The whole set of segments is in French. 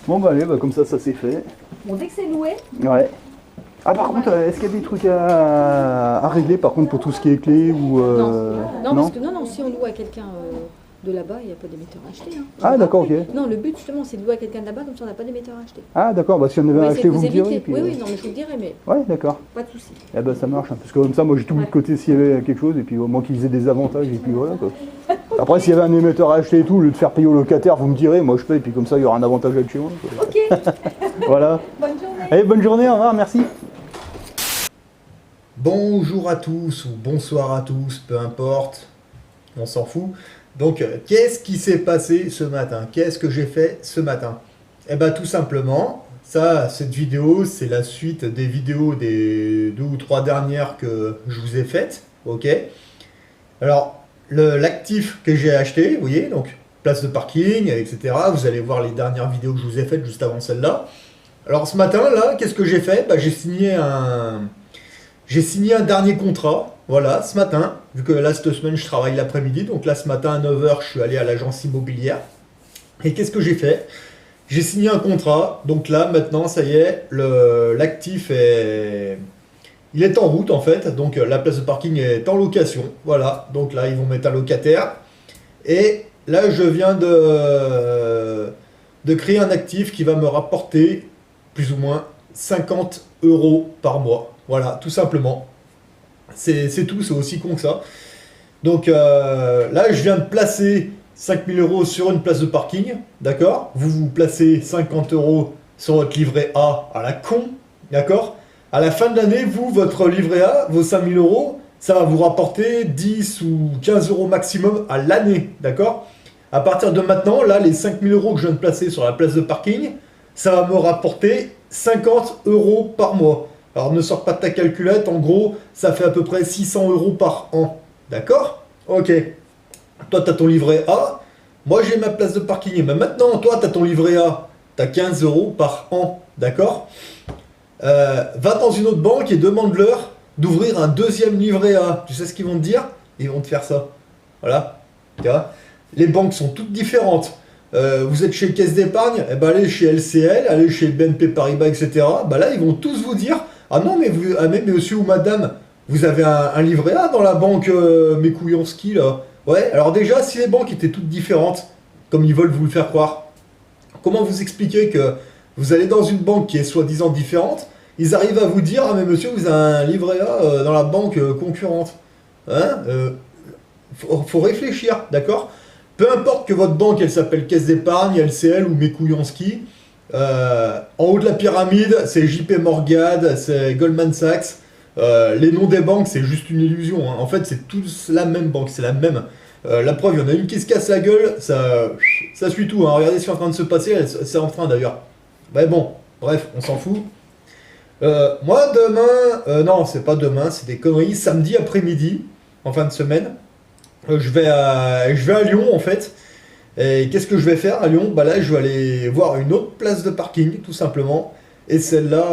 Bon bah allez, bah, comme ça c'est fait. Bon, dès que c'est loué, Ouais. Ah par contre, est-ce qu'il y a des trucs à régler par contre pour tout ce qui est clé ou non, parce que non, si on loue à quelqu'un de là-bas, il n'y a pas d'émetteur à acheter. Hein. Ah d'accord, ok. Non, le but justement, c'est de louer à quelqu'un de là-bas, comme ça on n'a pas d'émetteur à acheter. Ah d'accord, bah si on avait va acheté, essayer de vous me direz. éviter. Puis, Oui, non, mais je vous le dirai, mais Ouais, d'accord. pas de souci. Eh ben ça marche, hein, parce que comme ça, moi j'ai tout mis de côté s'il y avait quelque chose, et puis au moins qu'ils aient des avantages, et puis voilà quoi. Après, s'il y avait un émetteur à acheter et tout, au lieu de faire payer au locataire, vous me direz, moi je paye, et puis comme ça, il y aura un avantage à être chez moi. Quoi. Ok. Voilà. Bonne journée. Allez, bonne journée, au revoir, merci. Bonjour à tous ou bonsoir à tous, peu importe, on s'en fout. Donc, qu'est-ce qui s'est passé ce matin? Qu'est-ce que j'ai fait ce matin? Eh bien, tout simplement, cette vidéo, c'est la suite des vidéos des 2 ou 3 dernières que je vous ai faites, ok? Alors, l'actif que j'ai acheté, vous voyez, donc place de parking, etc. Vous allez voir les dernières vidéos que je vous ai faites juste avant celle-là. Alors, ce matin, là, qu'est-ce que j'ai fait? J'ai signé un dernier contrat, voilà, ce matin, vu que là, cette semaine, je travaille l'après-midi, donc là, ce matin, à 9 h, je suis allé à l'agence immobilière. Et qu'est-ce que j'ai fait? J'ai signé un contrat, donc là, maintenant, ça y est, l'actif est... Il est en route, en fait, donc la place de parking est en location, voilà, donc là, ils vont mettre un locataire. Et là, je viens de créer un actif qui va me rapporter plus ou moins 50 € par mois. Voilà, tout simplement. C'est tout, c'est aussi con que ça. Donc là, je viens de placer 5000 € sur une place de parking, d'accord? Vous placez 50 € sur votre livret A à la con, d'accord? À la fin de l'année, vous, votre livret A, vos 5000 €, ça va vous rapporter 10 ou 15 € maximum à l'année, d'accord? À partir de maintenant, là, les 5000 € que je viens de placer sur la place de parking, ça va me rapporter 50 € par mois. Alors ne sors pas de ta calculette, en gros, ça fait à peu près 600 € par an. D'accord? Ok. Toi, tu as ton livret A, moi j'ai ma place de parking. Mais maintenant, toi, tu as ton livret A, tu as 15 € par an. D'accord? Va dans une autre banque et demande-leur d'ouvrir un deuxième livret A. Tu sais ce qu'ils vont te dire? Ils vont te faire ça. Voilà. Tu vois? Les banques sont toutes différentes. Vous êtes chez Caisse d'épargne, eh ben allez chez LCL, allez chez BNP Paribas, etc. Là, ils vont tous vous dire: ah non, mais monsieur ou madame, vous avez un livret A dans la banque Mekouyanski, là. Ouais, alors déjà, si les banques étaient toutes différentes, comme ils veulent vous le faire croire, comment vous expliquer que vous allez dans une banque qui est soi-disant différente, ils arrivent à vous dire: ah mais monsieur, vous avez un livret A dans la banque concurrente. Hein? Faut réfléchir, d'accord? Peu importe que votre banque, elle s'appelle Caisse d'épargne, LCL ou Mekouyanski, en haut de la pyramide, c'est JP Morgan, c'est Goldman Sachs. Les noms des banques, c'est juste une illusion. Hein. En fait, c'est tous la même banque, c'est la même. La preuve, il y en a une qui se casse la gueule, ça suit tout. Hein. Regardez ce qui est en train de se passer, c'est en train d'ailleurs. Mais bon, bref, on s'en fout. Moi, demain, non, c'est pas demain, c'est des conneries. Samedi après-midi, en fin de semaine, je vais à Lyon, en fait. Et qu'est-ce que je vais faire à Lyon? Là, je vais aller voir une autre place de parking, tout simplement. Et celle-là,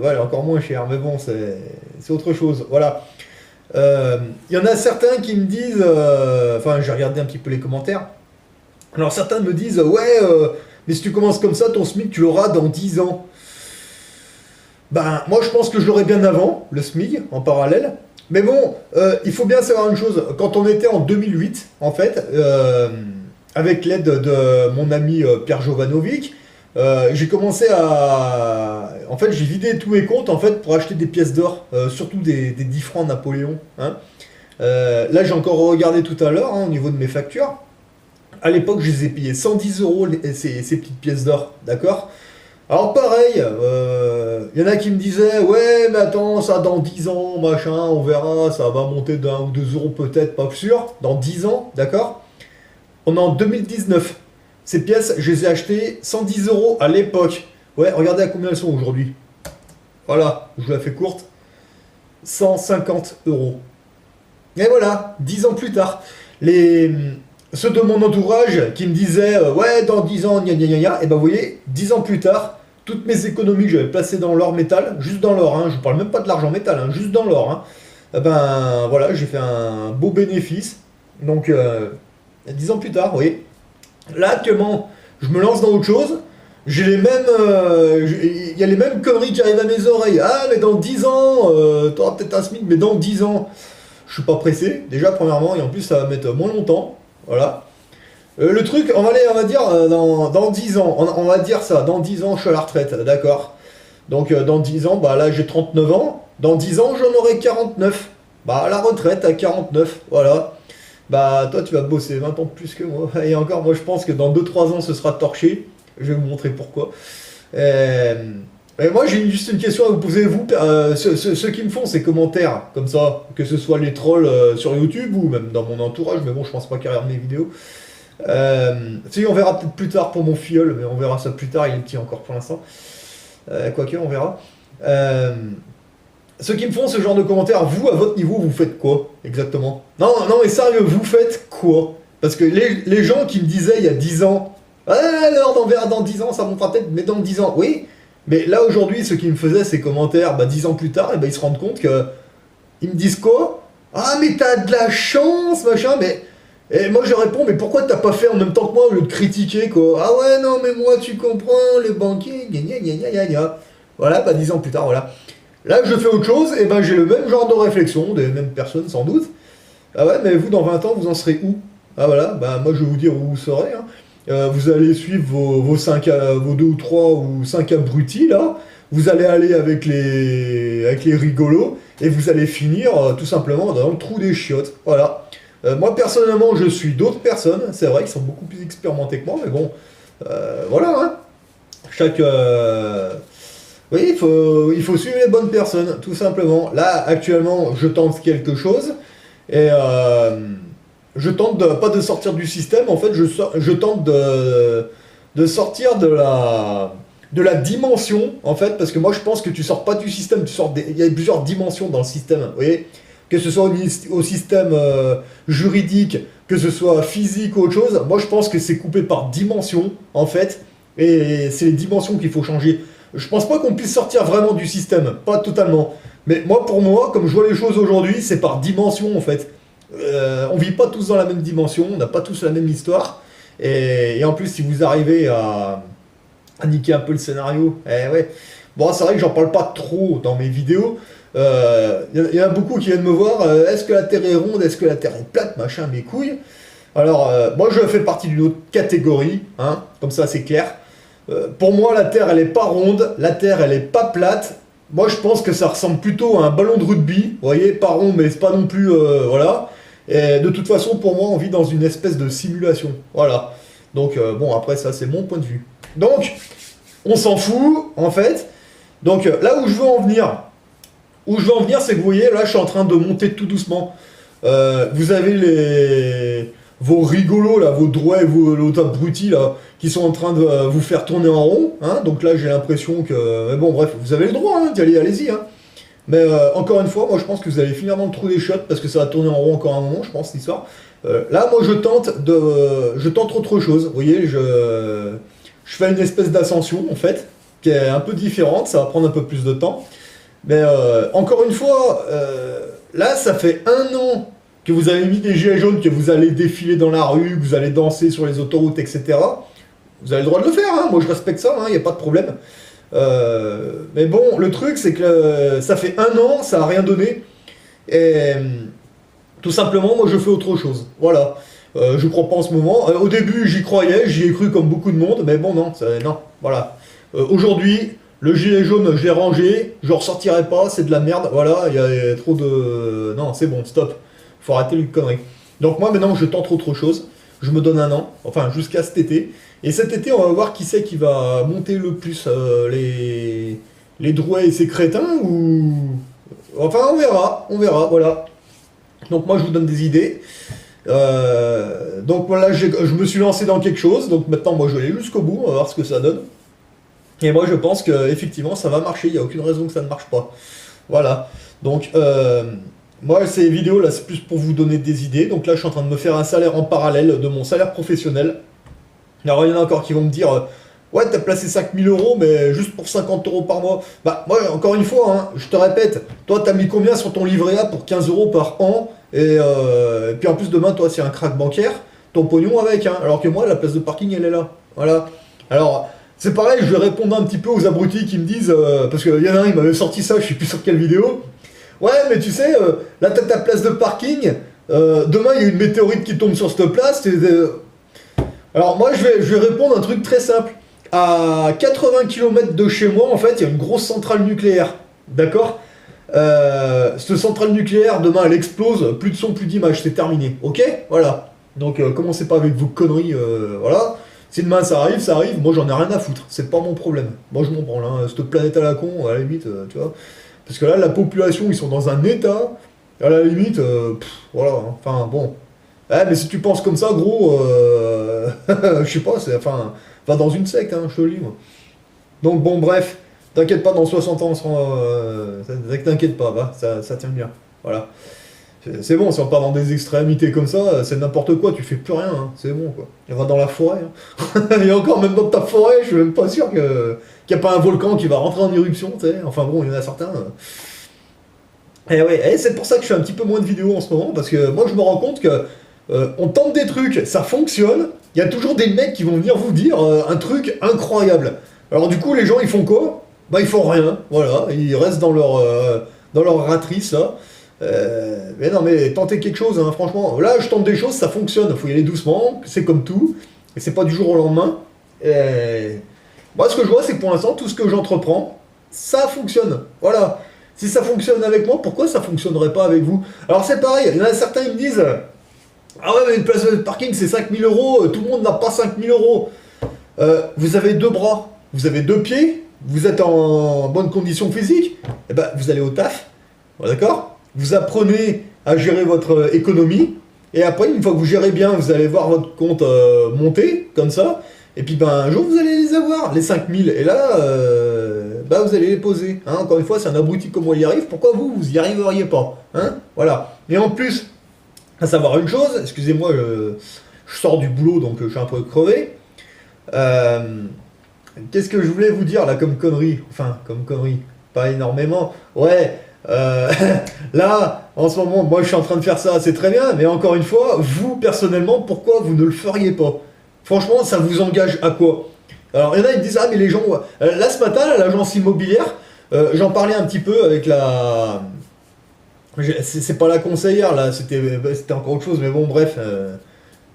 elle est encore moins chère, mais bon, c'est autre chose. Voilà. Il y en a certains qui me disent, enfin, j'ai regardé un petit peu les commentaires. Alors, certains me disent: ouais, mais si tu commences comme ça, ton SMIC, tu l'auras dans 10 ans. Moi, je pense que je l'aurai bien avant, le SMIC, en parallèle. Mais bon, il faut bien savoir une chose. Quand on était en 2008, en fait, avec l'aide de mon ami Pierre Jovanovic, j'ai commencé à... En fait, j'ai vidé tous mes comptes, en fait, pour acheter des pièces d'or, surtout des 10 francs Napoléon. Hein. Là, j'ai encore regardé tout à l'heure, hein, au niveau de mes factures. À l'époque, je les ai payées 110 € ces petites pièces d'or, d'accord? Alors pareil, y en a qui me disaient: ouais, mais attends, ça dans 10 ans, machin, on verra, ça va monter d'1 ou 2 € peut-être, pas sûr, dans 10 ans, d'accord? On est en 2019. Ces pièces, je les ai achetées 110 € à l'époque. Ouais, regardez à combien elles sont aujourd'hui. Voilà, je vous la fais courte. 150 €. Et voilà, 10 ans plus tard. Ceux de mon entourage qui me disaient: ouais, dans 10 ans, gna gna gna gna, et vous voyez, 10 ans plus tard, toutes mes économies que j'avais placées dans l'or métal, juste dans l'or, hein, je ne parle même pas de l'argent métal, hein, juste dans l'or, hein, voilà, j'ai fait un beau bénéfice. Donc, 10 ans plus tard, vous voyez. Là, actuellement, je me lance dans autre chose. j'ai les mêmes, il y a les mêmes conneries qui arrivent à mes oreilles. Ah, mais dans 10 ans, t'auras peut-être un SMIC, mais dans 10 ans, je suis pas pressé, déjà, premièrement, et en plus, ça va mettre moins longtemps, voilà. Le truc, on va dire, dans 10 ans, on va dire ça, dans 10 ans, je suis à la retraite, d'accord. Donc, dans 10 ans, bah là, j'ai 39 ans, dans 10 ans, j'en aurai 49. Bah, à la retraite, à 49, voilà. Bah, toi, tu vas bosser 20 ans de plus que moi, et encore, moi, je pense que dans 2-3 ans, ce sera torché. Je vais vous montrer pourquoi. Et moi, j'ai juste une question à vous poser, vous, ceux qui me font ces commentaires, comme ça, que ce soit les trolls sur YouTube ou même dans mon entourage, mais bon, je pense pas qu'ils regardent mes vidéos. Si, on verra peut-être plus tard pour mon filleul, mais on verra ça plus tard, il est petit encore pour l'instant. Quoique, on verra. Ceux qui me font ce genre de commentaires, vous, à votre niveau, vous faites quoi, exactement? Non, non, mais sérieux, vous faites quoi? Parce que les gens qui me disaient il y a 10 ans, ah, alors on verra dans 10 ans, ça montera peut-être, mais dans 10 ans, oui. Mais là, aujourd'hui, ceux qui me faisaient ces commentaires, 10 ans plus tard, et ils se rendent compte que... Ils me disent quoi? Ah, mais t'as de la chance, machin, mais... Et moi, je réponds, mais pourquoi t'as pas fait en même temps que moi au lieu de critiquer, quoi? Ah ouais, non, mais moi, tu comprends, les banquiers, gna gna gna gna gna. Voilà, 10 ans plus tard, voilà. Là, je fais autre chose, et j'ai le même genre de réflexion, des mêmes personnes, sans doute. Ah ouais, mais vous, dans 20 ans, vous en serez où? Ah voilà, moi, je vais vous dire où vous serez, hein. Vous allez suivre vos 2 ou 3 ou 5 abrutis là, vous allez aller avec les rigolos, et vous allez finir tout simplement dans le trou des chiottes, voilà. Moi personnellement je suis d'autres personnes, c'est vrai qu'ils sont beaucoup plus expérimentés que moi, mais bon, voilà, hein. Oui, il faut suivre les bonnes personnes, tout simplement. Là, actuellement, je tente quelque chose, et je tente pas de sortir du système, en fait, je tente de sortir de la dimension, en fait, parce que moi, je pense que tu sors pas du système, il y a plusieurs dimensions dans le système, vous voyez, que ce soit au système juridique, que ce soit physique ou autre chose, moi, je pense que c'est coupé par dimension, en fait, et c'est les dimensions qu'il faut changer. Je pense pas qu'on puisse sortir vraiment du système, pas totalement, mais pour moi, comme je vois les choses aujourd'hui, c'est par dimension, en fait. On vit pas tous dans la même dimension, on n'a pas tous la même histoire, et en plus si vous arrivez à niquer un peu le scénario, ouais. Bon, c'est vrai que j'en parle pas trop dans mes vidéos, y en a beaucoup qui viennent me voir, est-ce que la Terre est ronde, est-ce que la Terre est plate, machin, mes couilles. Alors, moi je fais partie d'une autre catégorie, hein, comme ça c'est clair. Pour moi la Terre elle est pas ronde, la Terre elle est pas plate. Moi je pense que ça ressemble plutôt à un ballon de rugby, vous voyez, pas rond mais c'est pas non plus, voilà. Et de toute façon, pour moi, on vit dans une espèce de simulation. Voilà. Donc, bon, après, ça, c'est mon point de vue. Donc, on s'en fout, en fait. Donc, là où je veux en venir, c'est que vous voyez, là, je suis en train de monter tout doucement. Vous avez vos rigolos, là, vos droits et vos abrutis, là, qui sont en train de vous faire tourner en rond. Hein. Donc là, j'ai l'impression que... Mais bon, bref, vous avez le droit d'y aller, allez-y, hein. Mais encore une fois, moi je pense que vous allez finir dans le trou des chiottes parce que ça va tourner en rond encore un moment, je pense, l'histoire. Là, moi je tente autre chose. Vous voyez, je fais une espèce d'ascension en fait, qui est un peu différente, ça va prendre un peu plus de temps. Mais encore une fois, là ça fait 1 an que vous avez mis des gilets jaunes, que vous allez défiler dans la rue, que vous allez danser sur les autoroutes, etc. Vous avez le droit de le faire, hein. Moi je respecte ça, il n'y a pas de problème. Mais bon, le truc c'est que ça fait 1 an, ça n'a rien donné. Et tout simplement, moi je fais autre chose. Voilà. Je crois pas en ce moment. Au début, j'y croyais, j'y ai cru comme beaucoup de monde, mais bon, non, non, voilà. Aujourd'hui, le gilet jaune, je l'ai rangé, je ressortirai pas, c'est de la merde, voilà, il y a trop de... Non, c'est bon, stop. Faut arrêter les conneries. Donc moi, maintenant, je tente autre chose. Je me donne 1 an, enfin, jusqu'à cet été. Et cet été, on va voir qui c'est qui va monter le plus, les Drouets et ces crétins, ou... Enfin, on verra, voilà. Donc moi, je vous donne des idées. Donc voilà, je me suis lancé dans quelque chose, donc maintenant, moi, je vais aller jusqu'au bout, on va voir ce que ça donne. Et moi, je pense qu'effectivement, ça va marcher, il n'y a aucune raison que ça ne marche pas. Voilà. Donc, moi, ces vidéos, là, c'est plus pour vous donner des idées. Donc là, je suis en train de me faire un salaire en parallèle de mon salaire professionnel. Alors, il y en a encore qui vont me dire, ouais, t'as placé 5000 €, mais juste pour 50 € par mois. Bah, moi, encore une fois, hein, je te répète, toi, t'as mis combien sur ton livret A pour 15 € par an? Et puis en plus, demain, toi, s'il y a un crack bancaire, ton pognon avec, hein. Alors que moi, la place de parking, elle est là. Voilà. Alors, c'est pareil, je vais répondre un petit peu aux abrutis qui me disent, parce qu'il y en a un, il m'avait sorti ça, je sais plus sur quelle vidéo. Ouais, mais tu sais, là t'as ta place de parking, demain il y a une météorite qui tombe sur cette place. Alors moi je vais répondre un truc très simple. À 80 km de chez moi, en fait, il y a une grosse centrale nucléaire. D'accord? Cette centrale nucléaire, demain elle explose, plus de son, plus d'image, c'est terminé. Ok? Voilà. Donc commencez pas avec vos conneries, voilà. Si demain ça arrive, moi j'en ai rien à foutre, c'est pas mon problème. Moi je m'en branle, hein. Cette planète à la con, à la limite, tu vois. Parce que là, la population, ils sont dans un état, à la limite, voilà, hein. Enfin bon. Mais si tu penses comme ça, gros, je sais pas, enfin, va dans une secte, hein, je te le dis, moi. Donc bon, bref, t'inquiète pas, dans 60 ans, on sera, t'inquiète pas, va, ça tient bien, voilà. C'est bon, si on part dans des extrémités comme ça, c'est n'importe quoi, tu fais plus rien, hein, c'est bon quoi. On va dans la forêt, hein. Et encore, même dans ta forêt, je suis même pas sûr qu'il n'y a pas un volcan qui va rentrer en éruption, tu sais. Enfin bon, il y en a certains. Et ouais, et c'est pour ça que je fais un petit peu moins de vidéos en ce moment, parce que moi je me rends compte que on tente des trucs, ça fonctionne, il y a toujours des mecs qui vont venir vous dire un truc incroyable. Alors du coup, les gens ils font quoi? Bah ils font rien, voilà, ils restent dans leur ratrice là. Mais non, mais tentez quelque chose, hein, franchement. Là, je tente des choses, ça fonctionne. Faut y aller doucement, c'est comme tout. Et c'est pas du jour au lendemain. Et moi, ce que je vois, c'est que pour l'instant, tout ce que j'entreprends, ça fonctionne. Voilà. Si ça fonctionne avec moi, pourquoi ça fonctionnerait pas avec vous? Alors, c'est pareil. Il y en a certains, ils me disent ah ouais, mais une place de parking, c'est 5 000 €. Tout le monde n'a pas 5 000 €. Vous avez 2 bras, vous avez 2 pieds, vous êtes en bonne condition physique. Et ben, vous allez au taf. D'accord? Vous apprenez à gérer votre économie, et après, une fois que vous gérez bien, vous allez voir votre compte monter, comme ça, et puis ben, un jour, vous allez les avoir, les 5 000, et là, bah, vous allez les poser. Hein. Encore une fois, c'est un abruti comme moi, il y arrive, pourquoi vous y arriveriez pas, hein? Voilà. Et en plus, à savoir une chose, excusez-moi, je sors du boulot, donc je suis un peu crevé. Qu'est-ce que je voulais vous dire, là, comme connerie? Enfin, comme connerie, pas énormément. Ouais, là, en ce moment, moi je suis en train de faire ça, c'est très bien, mais encore une fois, vous, personnellement, pourquoi vous ne le feriez pas? Franchement, ça vous engage à quoi? Alors, il y en a, ils me disent, ah, mais les gens... Là, ce matin, à l'agence immobilière, j'en parlais un petit peu avec la... C'est pas la conseillère, là, c'était encore autre chose, mais bon, bref.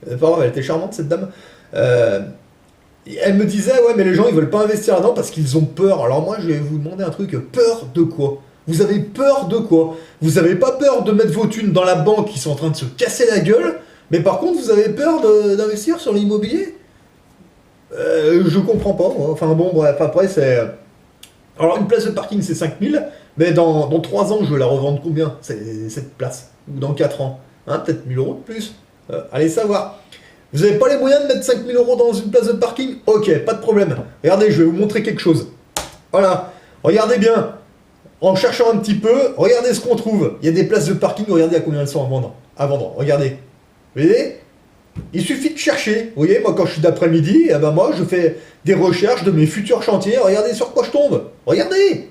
Pas grave, elle était charmante, cette dame. Elle me disait, ouais, mais les gens, ils veulent pas investir là-dedans parce qu'ils ont peur. Alors moi, je vais vous demander un truc, peur de quoi? Vous avez peur de quoi? Vous avez pas peur de mettre vos thunes dans la banque qui sont en train de se casser la gueule, mais par contre, vous avez peur d'investir sur l'immobilier? Je comprends pas, moi. Enfin bon, bref, après, c'est... Alors, une place de parking, c'est 5 000, mais dans 3 ans, je vais la revendre combien, cette place? Ou dans 4 ans? Hein, peut-être 1 000 € de plus. Allez savoir. Vous n'avez pas les moyens de mettre 5 000 € dans une place de parking? Ok, pas de problème. Regardez, je vais vous montrer quelque chose. Voilà. Regardez bien. En cherchant un petit peu, regardez ce qu'on trouve. Il y a des places de parking, regardez à combien elles sont à vendre. Regardez. Vous voyez? Il suffit de chercher. Vous voyez, moi quand je suis d'après-midi, eh ben moi je fais des recherches de mes futurs chantiers. Regardez sur quoi je tombe. Regardez.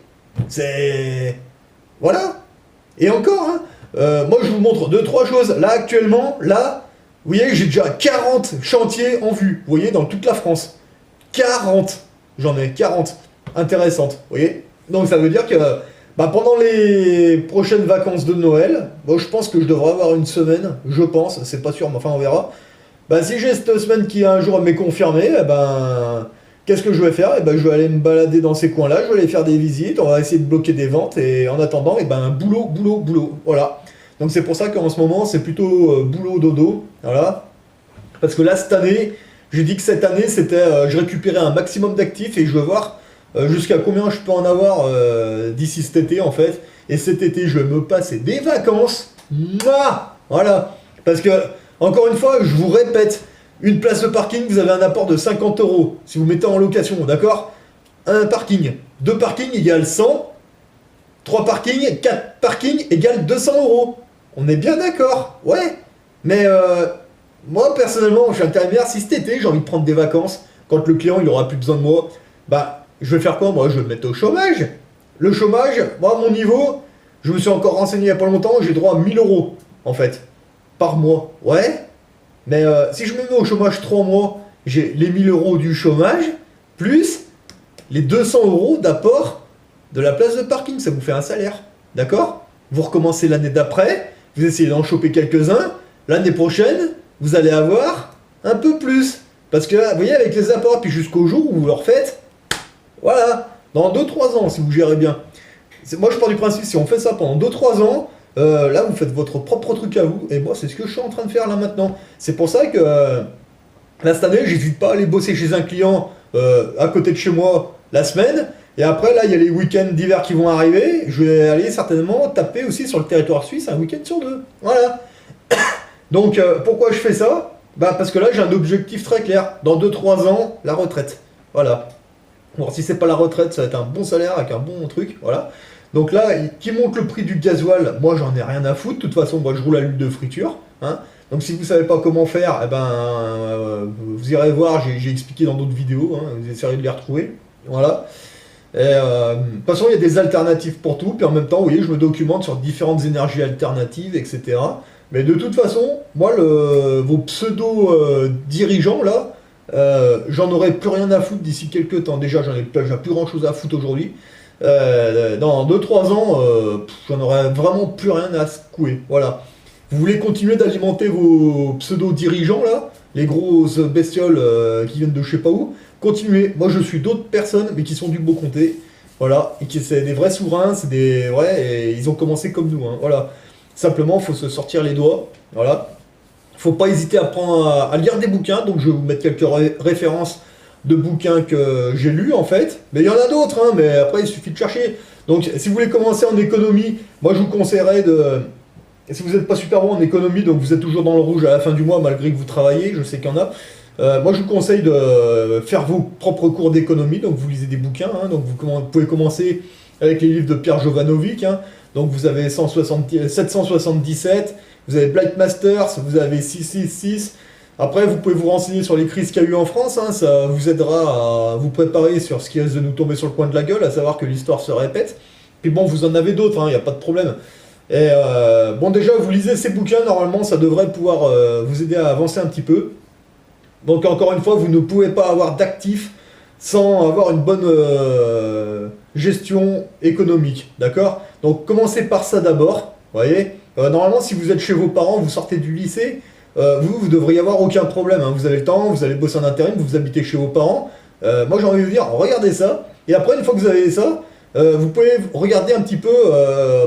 C'est... Voilà. Et encore, hein, moi je vous montre 2-3 choses. Là actuellement, là, vous voyez, j'ai déjà 40 chantiers en vue. Vous voyez, dans toute la France. 40. J'en ai 40. Intéressantes. Vous voyez? Donc ça veut dire que... Bah, pendant les prochaines vacances de Noël, bon, je pense que je devrais avoir une semaine, je pense, c'est pas sûr, mais enfin on verra. Bah, si j'ai cette semaine qui un jour m'est confirmée, eh ben, qu'est-ce que je vais faire? Eh ben, je vais aller me balader dans ces coins-là, je vais aller faire des visites, on va essayer de bloquer des ventes, et en attendant, eh ben, boulot, voilà. Donc c'est pour ça qu'en ce moment, c'est plutôt boulot dodo, voilà. Parce que là, cette année, j'ai dit que cette année, c'était, je récupérais un maximum d'actifs, et je veux voir jusqu'à combien je peux en avoir d'ici cet été en fait. Et cet été je vais me passer des vacances. Mouah, voilà. Parce que, encore une fois, je vous répète, une place de parking, vous avez un apport de 50 € si vous mettez en location, d'accord? Un parking, 2 parkings égale 100, 3 parkings, 4 parkings égale 200 €. On est bien d'accord, ouais. Mais moi personnellement, je suis intérimaire, si cet été j'ai envie de prendre des vacances, quand le client il aura plus besoin de moi, bah je vais faire quoi? Moi, je vais me mettre au chômage. Le chômage, moi, à mon niveau, je me suis encore renseigné il n'y a pas longtemps, j'ai droit à 1 000 €, en fait, par mois. Ouais, mais si je me mets au chômage 3 mois, j'ai les 1 000 € du chômage, plus les 200 € d'apport de la place de parking, ça vous fait un salaire, d'accord? Vous recommencez l'année d'après, vous essayez d'en choper quelques-uns, l'année prochaine, vous allez avoir un peu plus. Parce que, vous voyez, avec les apports, puis jusqu'au jour où vous le refaites, voilà, dans 2-3 ans, si vous gérez bien. Moi, je pars du principe, si on fait ça pendant 2-3 ans, là, vous faites votre propre truc à vous, et moi, c'est ce que je suis en train de faire là maintenant. C'est pour ça que, là, cette année, j'hésite pas à aller bosser chez un client à côté de chez moi la semaine, et après, là, il y a les week-ends d'hiver qui vont arriver, je vais aller certainement taper aussi sur le territoire suisse un week-end sur 2. Voilà. Donc, pourquoi je fais ça? Bah, parce que là, j'ai un objectif très clair. Dans 2-3 ans, la retraite. Voilà. Bon, si c'est pas la retraite, ça va être un bon salaire avec un bon truc. Voilà. Donc là, qui monte le prix du gasoil, moi, j'en ai rien à foutre. De toute façon, moi, je roule à l'huile de friture. Hein. Donc, si vous savez pas comment faire, eh ben, vous irez voir. J'ai expliqué dans d'autres vidéos. Hein, vous essayerez de les retrouver. Voilà. Et, de toute façon, il y a des alternatives pour tout. Puis en même temps, vous voyez, je me documente sur différentes énergies alternatives, etc. Mais de toute façon, moi, vos pseudo-dirigeants, là, j'en aurai plus rien à foutre d'ici quelques temps. Déjà, j'ai plus grand chose à foutre aujourd'hui. Dans 2-3 ans, j'en aurai vraiment plus rien à secouer. Voilà. Vous voulez continuer d'alimenter vos pseudo-dirigeants, là, les grosses bestioles qui viennent de je sais pas où, continuez. Moi, je suis d'autres personnes, mais qui sont du beau comté. Voilà. Et qui c'est des vrais souverains, c'est des vrais, et ils ont commencé comme nous. Hein. Voilà. Simplement, il faut se sortir les doigts. Voilà. Il ne faut pas hésiter à lire des bouquins. Donc, je vais vous mettre quelques références de bouquins que j'ai lus, en fait. Mais il y en a d'autres, hein, mais après, il suffit de chercher. Donc, si vous voulez commencer en économie, moi, je vous conseillerais de... Si vous n'êtes pas super bon en économie, donc vous êtes toujours dans le rouge à la fin du mois, malgré que vous travaillez, je sais qu'il y en a. Moi, je vous conseille de faire vos propres cours d'économie. Donc, vous lisez des bouquins. Hein, donc, vous pouvez commencer avec les livres de Pierre Jovanovic, hein. Donc vous avez 777, vous avez Blight Masters, vous avez 666. Après, vous pouvez vous renseigner sur les crises qu'il y a eu en France. Hein, ça vous aidera à vous préparer sur ce qui risque de nous tomber sur le coin de la gueule, à savoir que l'histoire se répète. Puis bon, vous en avez d'autres, il n'y a pas de problème. Et bon, déjà, vous lisez ces bouquins, normalement, ça devrait pouvoir vous aider à avancer un petit peu. Donc encore une fois, vous ne pouvez pas avoir d'actifs sans avoir une bonne gestion économique, d'accord? Donc commencez par ça d'abord, voyez. Normalement, si vous êtes chez vos parents, vous sortez du lycée, vous devriez avoir aucun problème, hein. Vous avez le temps, vous allez bosser en intérim, vous habitez chez vos parents. Moi, j'ai envie de vous dire, regardez ça, et après, une fois que vous avez ça, vous pouvez regarder un petit peu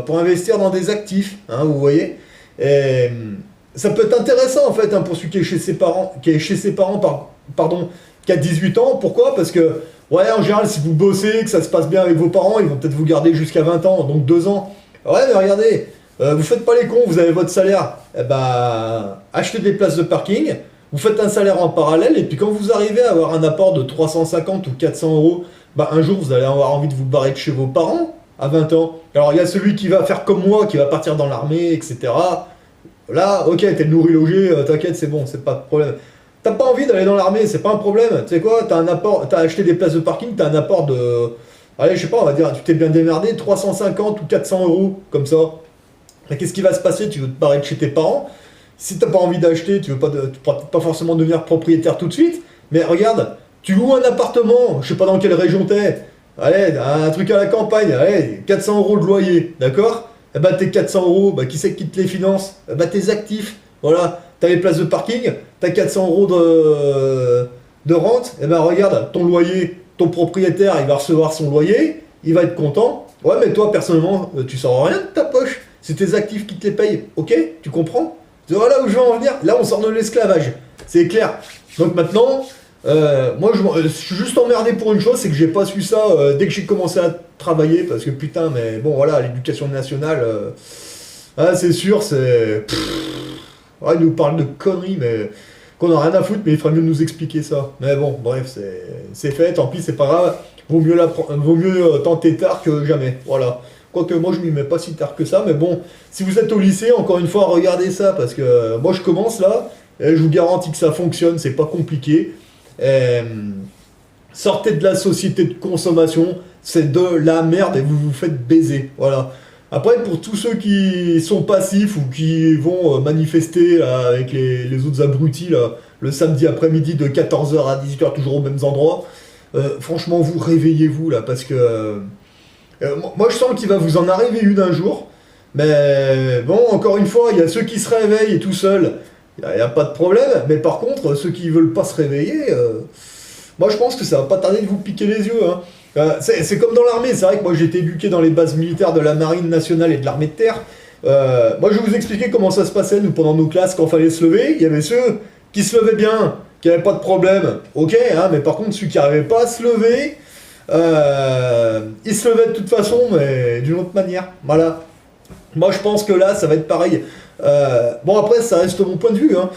pour investir dans des actifs, hein, vous voyez. Et, ça peut être intéressant, en fait, hein, pour celui qui est chez ses parents, qui a 18 ans. Pourquoi? Parce que, ouais, en général, si vous bossez, que ça se passe bien avec vos parents, ils vont peut-être vous garder jusqu'à 20 ans, donc 2 ans. Ouais, mais regardez, vous faites pas les cons, vous avez votre salaire, eh ben, achetez des places de parking, vous faites un salaire en parallèle, et puis quand vous arrivez à avoir un apport de 350 ou 400 euros, bah, un jour, vous allez avoir envie de vous barrer de chez vos parents à 20 ans. Alors, il y a celui qui va faire comme moi, qui va partir dans l'armée, etc. Là, ok, t'es nourri logé, t'inquiète, c'est bon, c'est pas de problème. T'as pas envie d'aller dans l'armée, c'est pas un problème. Tu sais quoi, t'as acheté des places de parking, t'as un apport de... Allez, je sais pas, on va dire, tu t'es bien démerdé, 350 ou 400 euros, comme ça. Et qu'est-ce qui va se passer? Tu veux te barrer de chez tes parents. Si t'as pas envie d'acheter, tu pourras pas forcément devenir propriétaire tout de suite. Mais regarde, tu loues un appartement, je sais pas dans quelle région t'es. Allez, un truc à la campagne, allez, 400 euros de loyer, d'accord? Eh ben, tes 400 euros, bah, qui c'est qui te les finance? Eh ben, tes actifs, voilà. T'as les places de parking, t'as 400 euros de rente, et ben regarde, ton loyer, ton propriétaire, il va recevoir son loyer, il va être content. Ouais, mais toi, personnellement, tu sors rien de ta poche. C'est tes actifs qui te les payent, ok? Tu comprends? Voilà où je veux en venir. Là, on sort de l'esclavage. C'est clair. Donc maintenant, moi, je suis juste emmerdé pour une chose, c'est que j'ai pas su ça dès que j'ai commencé à travailler, parce que putain, mais bon, voilà, l'éducation nationale, c'est sûr, c'est... Ouais, il nous parle de conneries, mais qu'on a rien à foutre, mais il ferait mieux de nous expliquer ça. Mais bon, bref, c'est fait, tant pis, c'est pas grave. Vaut mieux tenter tard que jamais. Voilà. Quoique moi, je m'y mets pas si tard que ça, mais bon, si vous êtes au lycée, encore une fois, regardez ça, parce que moi, je commence là, et je vous garantis que ça fonctionne, c'est pas compliqué. Sortez de la société de consommation, c'est de la merde et vous vous faites baiser. Voilà. Après, pour tous ceux qui sont passifs ou qui vont manifester là, avec les autres abrutis là, le samedi après-midi de 14h à 18h, toujours aux mêmes endroits, franchement, vous réveillez-vous là, parce que moi je sens qu'il va vous en arriver une un jour. Mais bon, encore une fois, il y a ceux qui se réveillent tout seuls, il n'y a pas de problème. Mais par contre, ceux qui veulent pas se réveiller, moi je pense que ça va pas tarder de vous piquer les yeux. Hein. C'est comme dans l'armée, c'est vrai que moi j'ai été éduqué dans les bases militaires de la marine nationale et de l'armée de terre. Moi je vais vous expliquer comment ça se passait nous pendant nos classes quand fallait se lever. Il y avait ceux qui se levaient bien, qui n'avaient pas de problème, ok, hein, mais par contre ceux qui n'arrivaient pas à se lever, ils se levaient de toute façon, mais d'une autre manière. Voilà. Moi je pense que là ça va être pareil. Bon après ça reste mon point de vue. Hein.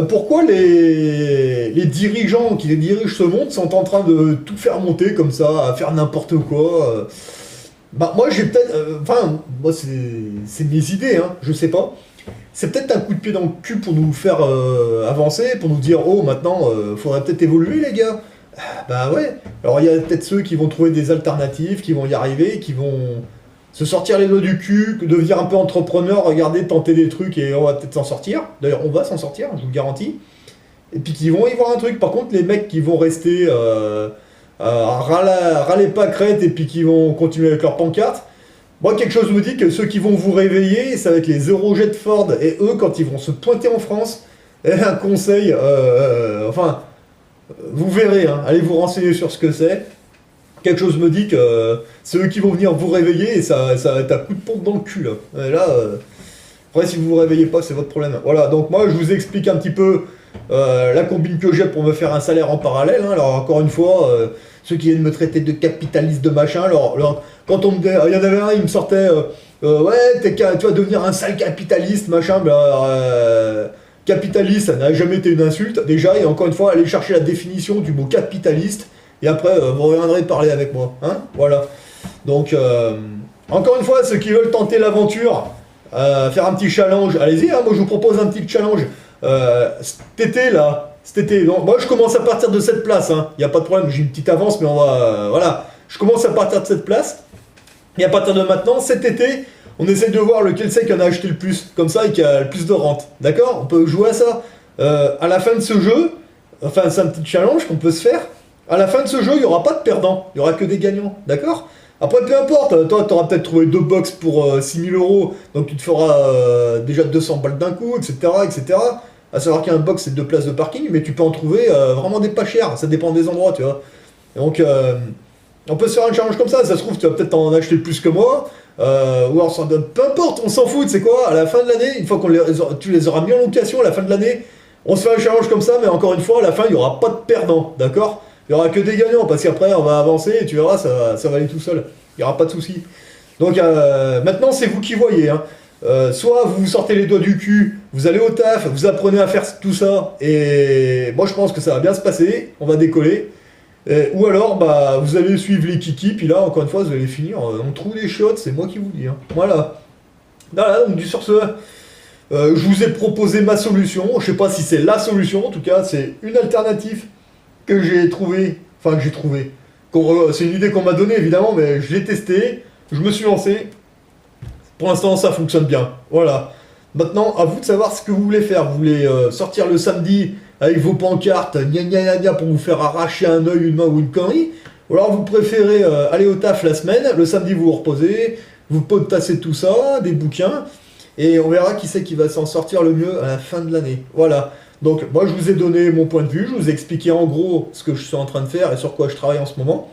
Pourquoi les dirigeants qui dirigent ce monde sont en train de tout faire monter comme ça, à faire n'importe quoi Bah moi j'ai peut-être... Enfin, moi c'est mes idées, hein, je sais pas. C'est peut-être un coup de pied dans le cul pour nous faire avancer, pour nous dire oh maintenant faudrait peut-être évoluer les gars. Bah ouais. Alors il y a peut-être ceux qui vont trouver des alternatives, qui vont y arriver, qui vont se sortir les doigts du cul, devenir un peu entrepreneur, regarder, tenter des trucs et on va peut-être s'en sortir. D'ailleurs on va s'en sortir, je vous le garantis. Et puis qui vont y voir un truc. Par contre les mecs qui vont rester râler pas crête et puis qui vont continuer avec leur pancarte, moi, quelque chose me dit que ceux qui vont vous réveiller, ça va être les Eurojet Ford. Et eux, quand ils vont se pointer en France, un conseil, vous verrez, hein, allez vous renseigner sur ce que c'est. Quelque chose me dit que c'est eux qui vont venir vous réveiller et ça va être un coup de pompe dans le cul. Là, après, si vous vous réveillez pas, c'est votre problème. Voilà, donc moi, je vous explique un petit peu la combine que j'ai pour me faire un salaire en parallèle. Hein. Alors, encore une fois... ceux qui viennent me traiter de capitaliste de machin, quand on me... Il y en avait un, il me sortait ouais, tu vas devenir un sale capitaliste, machin, capitaliste, ça n'a jamais été une insulte, déjà, et encore une fois, allez chercher la définition du mot capitaliste, et après, vous reviendrez parler avec moi, hein, voilà. Donc, encore une fois, ceux qui veulent tenter l'aventure, faire un petit challenge, allez-y, hein, moi je vous propose un petit challenge, cet été, donc, moi je commence à partir de cette place, il n'y a pas de problème, j'ai une petite avance, mais on va... voilà, je commence à partir de cette place, et à partir de maintenant, cet été, on essaie de voir lequel c'est qui en a acheté le plus, comme ça, et qui a le plus de rente, d'accord? On peut jouer à ça. À la fin de ce jeu, enfin c'est un petit challenge qu'on peut se faire, à la fin de ce jeu, il n'y aura pas de perdants, il n'y aura que des gagnants, d'accord? Après, peu importe, toi tu auras peut-être trouvé 2 box pour 6 000 €, donc tu te feras déjà 200 balles d'un coup, etc., etc., à savoir qu'un box c'est 2 places de parking, mais tu peux en trouver vraiment des pas chers, ça dépend des endroits, tu vois. Donc on peut se faire un challenge comme ça se trouve tu vas peut-être en acheter plus que moi, ou alors peu importe, on s'en fout, c'est quoi, à la fin de l'année, une fois tu les auras mis en location, à la fin de l'année, on se fait un challenge comme ça, mais encore une fois, à la fin il n'y aura pas de perdants, d'accord? Il n'y aura que des gagnants, parce qu'après on va avancer et tu verras, ça va aller tout seul, il n'y aura pas de soucis. Donc maintenant c'est vous qui voyez, hein. Soit vous vous sortez les doigts du cul, vous allez au taf, vous apprenez à faire tout ça, et moi je pense que ça va bien se passer, on va décoller, ou alors bah, vous allez suivre les kikis, puis là encore une fois vous allez finir, on trouve les chiottes, c'est moi qui vous dis, hein. Voilà. Voilà, donc sur ce, je vous ai proposé ma solution, je sais pas si c'est la solution, en tout cas c'est une alternative que j'ai trouvée, c'est une idée qu'on m'a donnée évidemment, mais je l'ai testée, je me suis lancé. Pour l'instant, ça fonctionne bien. Voilà. Maintenant, à vous de savoir ce que vous voulez faire. Vous voulez sortir le samedi avec vos pancartes, gna gna gna gna, pour vous faire arracher un œil, une main ou une connerie. Ou alors vous préférez aller au taf la semaine, le samedi vous vous reposez, vous potassez tout ça, des bouquins, et on verra qui c'est qui va s'en sortir le mieux à la fin de l'année. Voilà. Donc, moi, je vous ai donné mon point de vue, je vous ai expliqué en gros ce que je suis en train de faire et sur quoi je travaille en ce moment.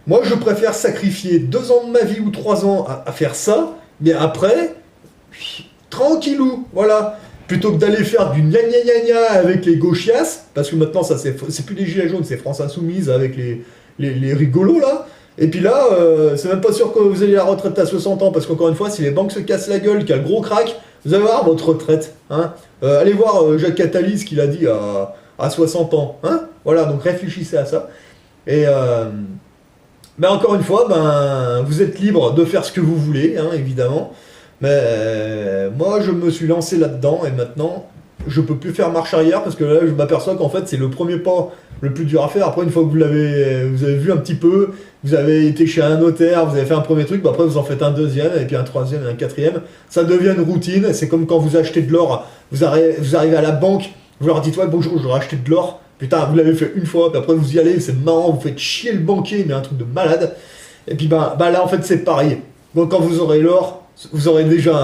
Moi, je préfère sacrifier 2 ans de ma vie ou 3 ans à faire ça, mais après, tranquillou, voilà. Plutôt que d'aller faire du gna gna gna gna avec les gauchias, parce que maintenant, ça c'est plus les gilets jaunes, c'est France Insoumise avec les rigolos, là. Et puis là, c'est même pas sûr que vous ayez la retraite à 60 ans, parce qu'encore une fois, si les banques se cassent la gueule, qu'il y a le gros crack, vous allez voir votre retraite. Hein. Allez voir Jacques Attali, ce qu'il a dit à 60 ans. Hein. Voilà, donc réfléchissez à ça. Et... mais encore une fois, vous êtes libre de faire ce que vous voulez, hein, évidemment. Mais moi, je me suis lancé là-dedans et maintenant, je peux plus faire marche arrière parce que là, je m'aperçois qu'en fait, c'est le premier pas le plus dur à faire. Après, une fois que vous avez vu un petit peu, vous avez été chez un notaire, vous avez fait un premier truc, après vous en faites un deuxième, et puis un troisième et un quatrième. Ça devient une routine. C'est comme quand vous achetez de l'or, vous arrivez à la banque, vous leur dites ouais, bonjour, je dois acheter de l'or. Puis Putain, vous l'avez fait une fois, puis après vous y allez, c'est marrant, vous faites chier le banquier, mais un truc de malade. Et puis bah là en fait c'est pareil. Donc quand vous aurez l'or, vous aurez déjà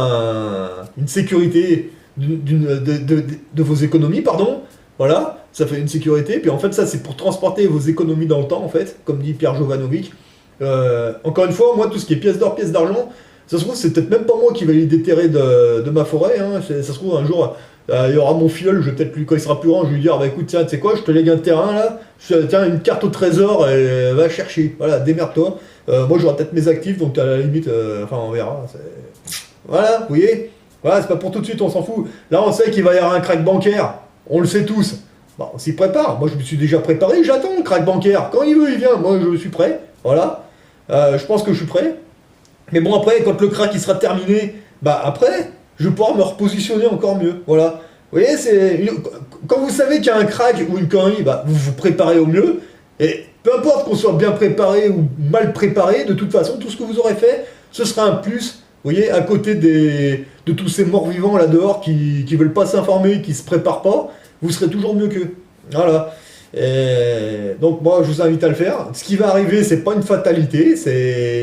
une sécurité de vos économies, pardon. Voilà, ça fait une sécurité. Puis en fait ça c'est pour transporter vos économies dans le temps en fait, comme dit Pierre Jovanovic. Encore une fois, moi tout ce qui est pièces d'or, pièces d'argent, ça se trouve c'est peut-être même pas moi qui vais les déterrer de ma forêt. Hein. Ça se trouve un jour il y aura mon filleul, je vais peut-être lui, quand il sera plus grand, je vais lui dire bah écoute tiens tu sais quoi, je te lègue un terrain là, tiens une carte au trésor et va chercher. Voilà, démerde-toi. Moi j'aurai peut-être mes actifs donc à la limite, enfin on verra. Voilà, vous voyez. Voilà, c'est pas pour tout de suite, on s'en fout. Là on sait qu'il va y avoir un crack bancaire, on le sait tous. Bon, on s'y prépare. Moi je me suis déjà préparé, j'attends le crack bancaire. Quand il veut, il vient. Moi je suis prêt. Voilà. Je pense que je suis prêt. Mais bon après, quand le crack il sera terminé, bah après, je vais pouvoir me repositionner encore mieux. Voilà. Vous voyez, quand vous savez qu'il y a un crack ou une connerie, bah, vous vous préparez au mieux. Et peu importe qu'on soit bien préparé ou mal préparé, de toute façon, tout ce que vous aurez fait, ce sera un plus. Vous voyez, à côté de tous ces morts vivants là dehors qui veulent pas s'informer, qui se préparent pas, vous serez toujours mieux qu'eux. Voilà. Et donc moi, je vous invite à le faire. Ce qui va arriver, c'est pas une fatalité.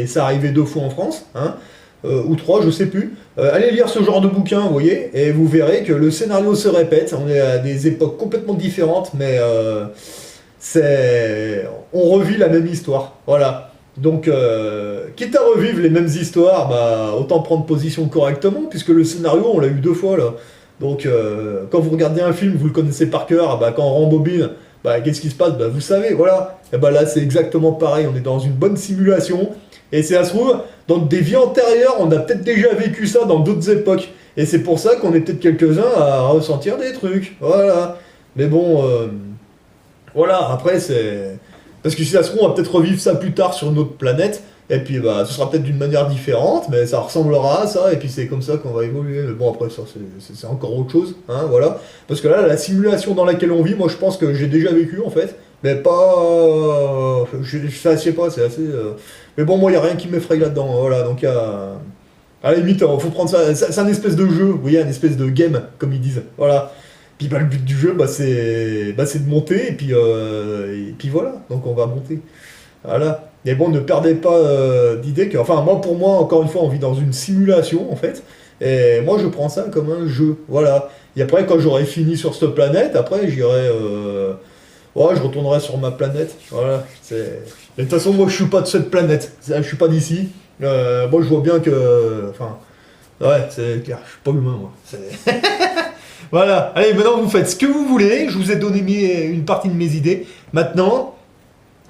Ça arrivé 2 fois en France. Hein. Ou 3, je sais plus. Allez lire ce genre de bouquin, vous voyez, et vous verrez que le scénario se répète. On est à des époques complètement différentes, mais on revit la même histoire. Voilà. Donc, quitte à revivre les mêmes histoires, bah, autant prendre position correctement, puisque le scénario, on l'a eu 2 fois là. Donc, quand vous regardez un film, vous le connaissez par cœur, bah, quand on rembobine, bah, qu'est-ce qui se passe? Bah, vous savez, voilà. Et bah, là, c'est exactement pareil. On est dans une bonne simulation. Et ça se trouve, dans des vies antérieures, on a peut-être déjà vécu ça dans d'autres époques. Et c'est pour ça qu'on est peut-être quelques-uns à ressentir des trucs. Voilà. Mais bon, voilà, après, c'est... Parce que si ça se trouve, on va peut-être revivre ça plus tard sur notre planète. Et puis, bah, ce sera peut-être d'une manière différente, mais ça ressemblera à ça. Et puis, c'est comme ça qu'on va évoluer. Mais bon, après, ça, c'est encore autre chose. Hein, voilà. Parce que là, la simulation dans laquelle on vit, moi, je pense que j'ai déjà vécu, en fait. Mais pas... je sais pas, c'est assez... Mais bon, moi, il n'y a rien qui m'effraie là-dedans. Voilà, donc à la limite, faut prendre ça... C'est un espèce de jeu, vous voyez, un espèce de game, comme ils disent. Voilà. Puis bah, le but du jeu, bah, c'est de monter, et puis voilà. Donc on va monter. Voilà. Mais bon, ne perdez pas d'idée que... Enfin, moi, pour moi, encore une fois, on vit dans une simulation, en fait. Et moi, je prends ça comme un jeu. Voilà. Et après, quand j'aurai fini sur cette planète, après, j'irai... Ouais, je retournerai sur ma planète. Voilà. Mais de toute façon, moi, je suis pas de cette planète. Je suis pas d'ici. Moi, je vois bien que... Enfin... Ouais, c'est clair. Je suis pas humain, moi. Voilà. Allez, maintenant, vous faites ce que vous voulez. Je vous ai donné une partie de mes idées. Maintenant,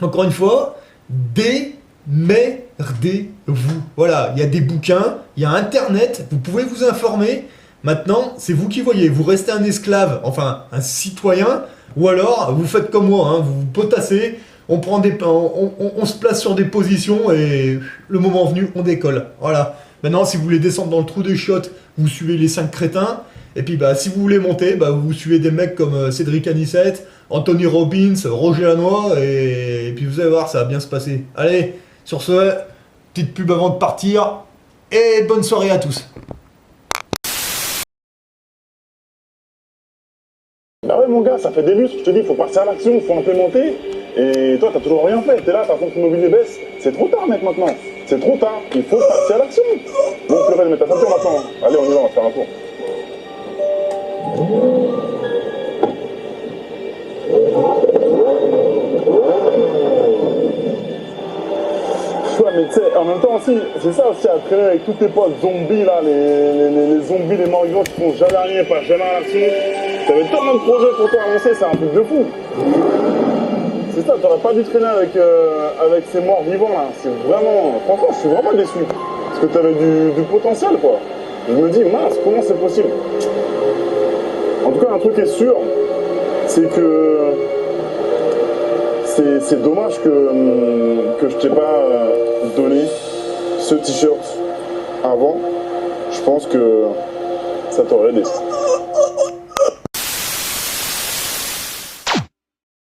encore une fois, démerdez-vous. Voilà. Il y a des bouquins. Il y a Internet. Vous pouvez vous informer. Maintenant, c'est vous qui voyez. Vous restez un esclave, enfin, un citoyen. Ou alors, vous faites comme moi, hein, vous vous potassez, on se place sur des positions et le moment venu, on décolle. Voilà. Maintenant, si vous voulez descendre dans le trou des chiottes, vous suivez les 5 crétins. Et puis, bah, si vous voulez monter, bah, vous suivez des mecs comme Cédric Anissette, Anthony Robbins, Roger Lanois, et puis vous allez voir, ça va bien se passer. Allez, sur ce, petite pub avant de partir, et bonne soirée à tous. Bah ouais mon gars, ça fait des lustres, je te dis, faut passer à l'action, faut implémenter. Et toi, t'as toujours rien fait, t'es là, ta fonction immobilier baisse. C'est trop tard mec maintenant, c'est trop tard, il faut passer à l'action. Bon, plus rien, mets ta ceinture maintenant. Allez, on y va, on va faire un tour. Ouais mais tu sais, en même temps aussi, c'est ça aussi à traîner avec tous tes potes zombies là, les zombies, les morts vivants qui font jamais rien, pas jamais à l'action. T'avais tellement de projets pour toi avancer, c'est un truc de fou. C'est ça, t'aurais pas dû traîner avec ces morts vivants là. C'est vraiment, franchement, je suis vraiment déçu. Parce que t'avais du potentiel quoi. Je me dis, mince, comment c'est possible? En tout cas, un truc est sûr, c'est que c'est dommage que je t'ai pas donné ce t-shirt avant. Je pense que ça t'aurait aidé.